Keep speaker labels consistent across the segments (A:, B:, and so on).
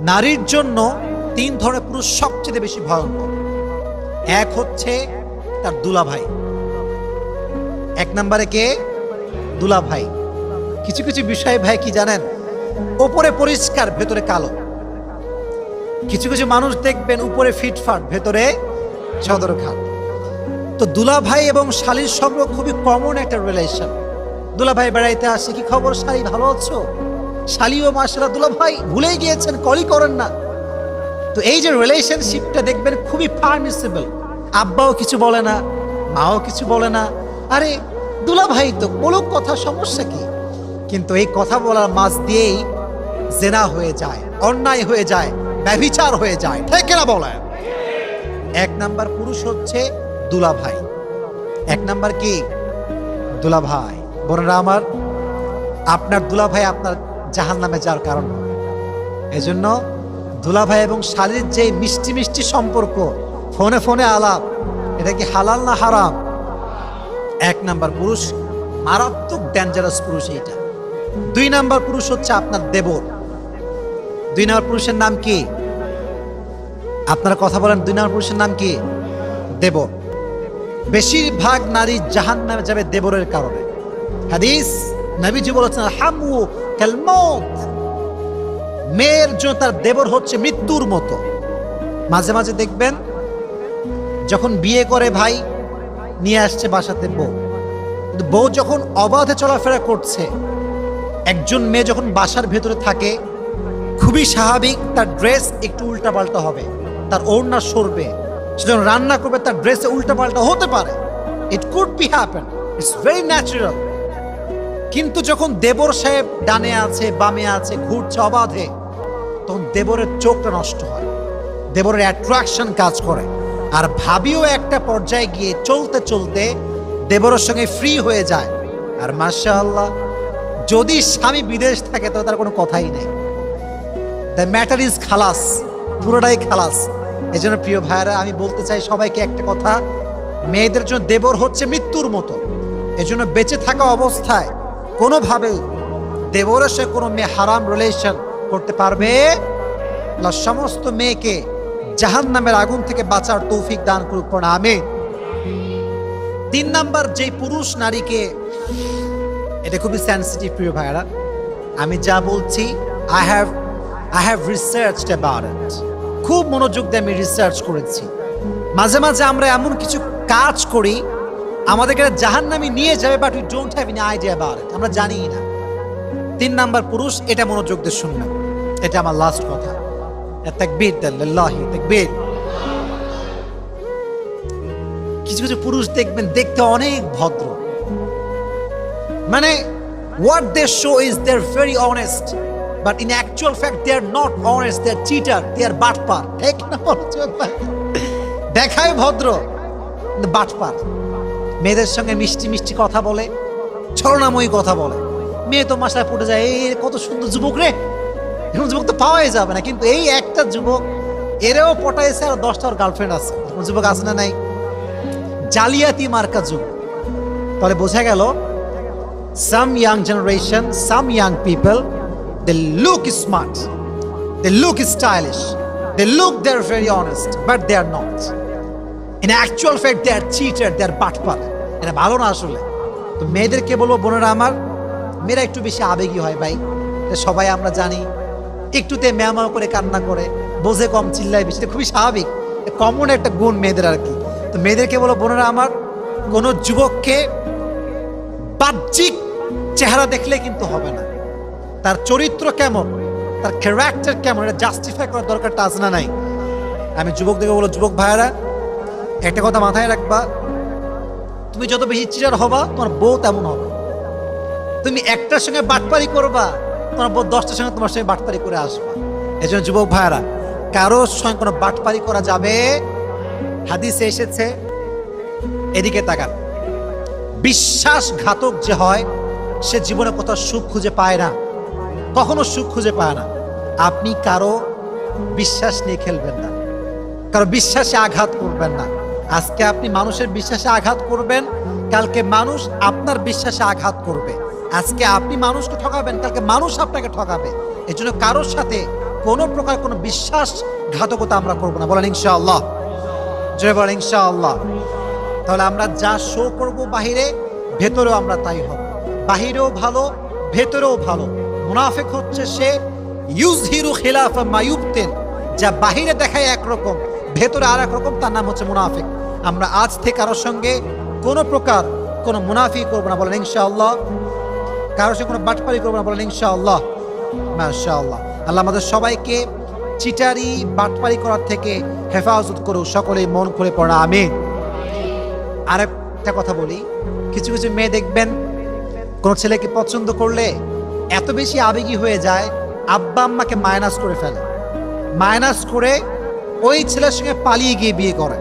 A: নারীর জন্য তিন ধরনের পুরুষ সবচেয়ে বেশি ভয়ঙ্কর। এক হচ্ছে তার দুলাভাই। এক নম্বরে কে? দুলাভাই। কিছু কিছু বিষয় ভাই কি জানেন, ওপরে পরিষ্কার ভেতরে কালো। কিছু কিছু মানুষ দেখবেন উপরে ফিটফাট ভেতরে সদরঘাট। তো দুলাভাই এবং শালীর সম্পর্ক খুবই কমন একটা রিলেশন। দুলাভাই বেড়াইতে আসে, কি খবর শালী, ভালো আছো? শালীও মাশাআল্লাহ, দুলাভাই ভুলেই গিয়েছেন, কলই করেন না। তো এই যে রিলেশনশিপটা দেখবেন খুবই পারমিসিবল। আব্বাও কিছু বলে না, মাও কিছু বলে না, আরে দুলাভাই তো বলুক কথা, সমস্যা কি? কিন্তু এই কথা বলার মাঝ দিয়েই জেনা হয়ে যায়, অন্যায় হয়ে যায়, ব্যভিচার হয়ে যায়, ঠিক না বলেন? এক নাম্বার পুরুষ হচ্ছে দুলাভাই। এক নাম্বার কি? দুলাভাই। বোনেরা আমার, আপনার দুলাভাই আপনার জাহান্নামে যাওয়ার কারণ হবে। এজন্য দুলাভাই এবং শালীর যে মিষ্টি মিষ্টি সম্পর্ক, ফোনে ফোনে আলাপ, এটা কি হালাল না হারাম? এক নাম্বার পুরুষ, মারাত্মক ডেঞ্জারাস পুরুষ এইটা। দুই নাম্বার পুরুষ হচ্ছে আপনার দেবর। দুই নাম্বার পুরুষের নাম কি? আপনারা কথা বলেন, দুই নাম্বার পুরুষের নাম কি? দেবর। বেশিরভাগ নারী জাহান্নামে যাবে দেবরের কারণে। হাদিস নবীজি বলেছেন, হামু কাল মউত, মেয়ের জন্য তার দেবর হচ্ছে মৃত্যুর মতো। মাঝে মাঝে দেখবেন যখন বিয়ে করে ভাই, নিয়ে আসছে বাসাতে বউ, কিন্তু বউ যখন অবাধে চলাফেরা করছে, একজন মেয়ে যখন বাসার ভেতরে থাকে, খুবই স্বাভাবিক তার ড্রেস একটু উল্টাপাল্টা হবে, তার ওড়না সরবে, সে যখন রান্না করবে তার ড্রেসে উল্টাপাল্টা হতে পারে। It could be happen, it's very natural. কিন্তু যখন দেবর সাহেব ডানে আছে, বামে আছে, ঘুরছে অবাধে, তখন দেবরের চোখটা নষ্ট হয়, দেবরের অ্যাট্রাকশন কাজ করে। আর ভাবিও একটা পর্যায়ে গিয়ে চলতে চলতে দেবরের সঙ্গে ফ্রি হয়ে যায়। আর মাশাআল্লাহ, যদি স্বামী বিদেশ থাকে তো তার কোনো কথাই নেই, দ্য ম্যাটার ইজ খালাস, পুরোটাই খালাস। এই জন্য প্রিয় ভাইয়েরা, আমি বলতে চাই সবাইকে একটা কথা, মেয়েদের জন্য দেবর হচ্ছে মৃত্যুর মতো। এজন্য বেঁচে থাকা অবস্থায় কোনোভাবেই দেবরের সাথে কোনো মেয়ে হারাম রিলেশন করতে পারবে না। সমস্ত মেয়েকে জাহান্নামের আগুন থেকে বাঁচার তৌফিক দান করুক না, আমিন। তিন নাম্বার যে পুরুষ নারীকে, এটা খুবই সেনসিটিভ প্রিয় ভাইয়েরা, আমি যা বলছি I have researched about it. খুব মনোযোগ দিয়ে আমি রিসার্চ করেছি। মাঝে মাঝে আমরা এমন কিছু কাজ করি আমাদেরকে জাহান্নামে নিয়ে যাবে, but we don't have any idea about it, আমরা জানি না। তিন নাম্বার পুরুষ, এটা মনোযোগ দিয়ে শুনবেন, এটা আমার লাস্ট কথা। তাকবীর দেন, লিল্লাহি তাকবীর। কিছু কিছু পুরুষ দেখবেন দেখতে অনেক ভদ্র, মানে what they show is they're very honest, but in actual fact they are not honest, they are cheater, they are বাটপার, ঠিক না? দেখায় ভদ্র কিন্তু বাটপার। মেয়েদের সঙ্গে মিষ্টি মিষ্টি কথা বলে, ছলনাময়ী কথা বলে, মেয়ে তো মাসায় পড়ে যায়, এই কত সুন্দর যুবক রে, এরকম যুবক তো পাওয়াই যাবে না। কিন্তু এই একটা যুবক, এরেও পটাইছে আর 10টার গার্লফ্রেন্ড আছে, যুবক আছে না নাই? জালিয়াতি মার্কা যুবক। তাহলে বোঝা গেল, some young generation, some young people, they look smart, they look stylish, they look they're very honest, but they are not. In actual fact they are cheated, they are বাটপার। এটা ভালো না আসলে। তো মেয়েদেরকে বলবো, বোনেরা আমার, মেয়েরা একটু বেশি আবেগী হয় ভাই, সবাই আমরা জানি। একটুতে ম্যাও করে কান্না করে, বোঝে কম, চিল্লায় বেশি, খুবই স্বাভাবিক, কমন একটা গুণ মেয়েদের আর কি। তো মেয়েদেরকে বলো, বোনেরা আমার, কোন যুবককে বাহ্যিক চেহারা দেখলে কিন্তু হবে না, তার চরিত্র কেমন, তার ক্যারেক্টার কেমন, এটা জাস্টিফাই করার দরকারটা আছে না নাই? আমি যুবকদেরকে বলো, যুবক ভাইয়েরা, একটা কথা মাথায় রাখবা, তুমি যত বেশি চিটার হবা তোমার বউ তেমন হবে। তুমি একটার সঙ্গে বাটপারি করবা, তোমার বউ 10টার সঙ্গে তোমার সঙ্গে বাটপারি করে আসবা। এই জন্য যুবক ভাইয়েরা, কারোর সঙ্গে কোনো বাটপারি করা যাবে। হাদিসে এসেছে, এদিকে তাকান, বিশ্বাসঘাতক যে হয় সে জীবনে কোথাও সুখ খুঁজে পায় না, কখনো সুখ খুঁজে পায় না। আপনি কারো বিশ্বাস নিয়ে খেলবেন না, কারো বিশ্বাসে আঘাত করবেন না। আজকে আপনি মানুষের বিশ্বাসে আঘাত করবেন, কালকে মানুষ আপনার বিশ্বাসে আঘাত করবে। আজকে আপনি মানুষকে ঠকাবেন, কালকে মানুষ আপনাকে ঠকাবে। এজন্য কারোর সাথে কোনো প্রকার কোনো বিশ্বাসঘাতকতা আমরা করব না। বলেন ইনশাআল্লাহ, জয় বলেন ইনশাআল্লাহ। তাহলে আমরা যা শো করব বাহিরে, ভেতরেও আমরা তাই হব। বাহিরেও ভালো, ভেতরেও ভালো। মুনাফিক হচ্ছে সে ইউজহিরু খিলাফা মা ইউবতিন, যা বাহিরে দেখায় একরকম, ভেতরে আর এক রকম, তার নাম হচ্ছে মুনাফিক। আমরা আজ থেকে কারোর সঙ্গে কোনো প্রকার কোনো মুনাফিক করবো না। বলেন ইনশাআল্লাহ। কারোর সঙ্গে কোনো বাটপারি করবো না। বলেন ইনশাআল্লাহ, মাশাআল্লাহ। আল্লাহ আমাদের সবাইকে চিটারি বাটপারি করার থেকে হেফাজত করুক। সকলেই মন খুলে পড়া আমিন। আরেকটা কথা বলি, কিছু কিছু মেয়ে দেখবেন কোন ছেলেকে পছন্দ করলে এত বেশি আবেগী হয়ে যায়, আব্বা আম্মাকে মাইনাস করে ফেলে, মাইনাস করে ওই ছেলের সঙ্গে পালিয়ে গিয়ে বিয়ে করে।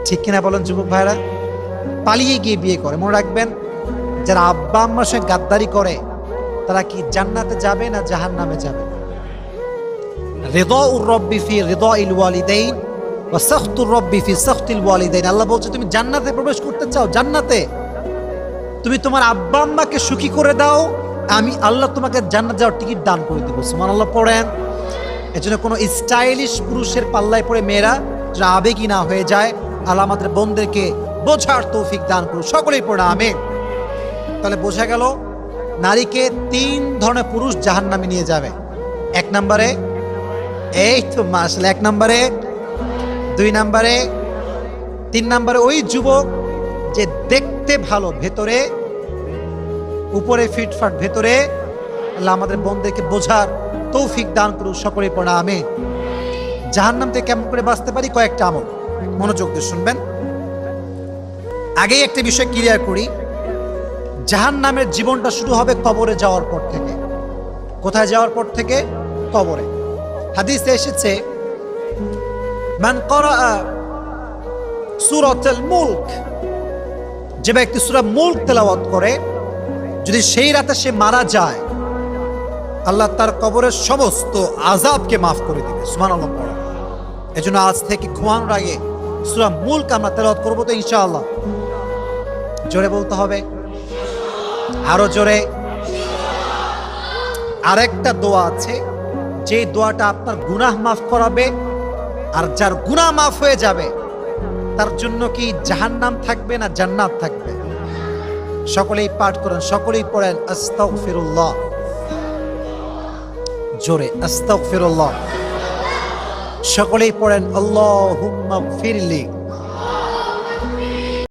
A: ঠিক কিনা বলেন যুবক ভাইরা? পালিয়ে গিয়ে বিয়ে করে। মনে রাখবেন, যারা আব্বা আম্মার সঙ্গে গাদ্দারি করে তারা কি জান্নাতে যাবে না জাহান্নামে যাবে? রিদাউর রব্বি ফি রিদাইল ওয়ালিদাইন ওয়া সাখতুর রব্বি ফি সাখতিল ওয়ালিদাইন। আল্লাহ বলছে, তুমি জান্নাতে প্রবেশ করতে চাও, জান্নাতে তুমি তোমার আব্বা আম্মাকে সুখী করে দাও, আমি আল্লাহ তোমাকে জান্নাত যাওয়ার টিকিট দান করে দেবো। সুবহানাল্লাহ পড়েন। এজন্য কোনো স্টাইলিশ পুরুষের পাল্লায় পড়ে মেয়েরা যারা আবেগী না হয়ে যায়, আল্লাহ আমাদের বোনদেরকে বোঝার তৌফিক দান করুন। সকলেই পড়ে আমিন। তাহলে বোঝা গেল নারীকে 3 ধরনের পুরুষ জাহান্নামে নিয়ে যাবে। 1 নম্বরে, এই তো মাশাআল্লাহ, 1 নম্বরে, 2 নম্বরে, 3 নম্বরে ওই যুবক যে দেখতে ভালো, ভেতরে উপরে ফিটফাট, ভেতরে আল্লাহ আমাদের বোনদেরকে বোঝার তৌফিক দান করুন। সকলেই পড়া আমিন। জাহান্নাম থেকে কেমন করে বাঁচতে পারি? কয়েকটা আমল, মনোযোগ দিয়ে শুনবেন। আগেই একটা বিষয় ক্লিয়ার করি, জাহান্নামের জীবনটা শুরু হবে কবরে যাওয়ার পর থেকে। কোথায় যাওয়ার পর থেকে? কবরে। হাদিসে এসেছে, মান ক্বারা সূরাতুল মুলক, যে ব্যক্তি সূরা মুলক তেলাওয়াত করে, যদি সেই রাতে সে মারা যায়, আল্লাহ তার কবরের সমস্ত আযাবকে মাফ করে দিবে। সুবহানাল্লাহ পড়া। এজন্য আজ থেকে ঘুমানোর আগে সূরা মুলক আমরা তেলাওয়াত করব তো ইনশাআল্লাহ। জোরে বলতে হবে, আরো জোরে। আরেকটা দোয়া আছে, যে দোয়াটা আপনার গুনাহ মাফ করাবে, আর যার গুনাহ মাফ হয়ে যাবে তার জন্য কি জাহান্নাম থাকবে না জান্নাত থাকবে? সকলেই পাঠ করেন, সকলেই পড়েন আস্তাগফিরুল্লাহ। জোরে আস্তাগফিরুল্লাহ। সকলেই পড়েন আল্লাহুম্মা গফিরলি।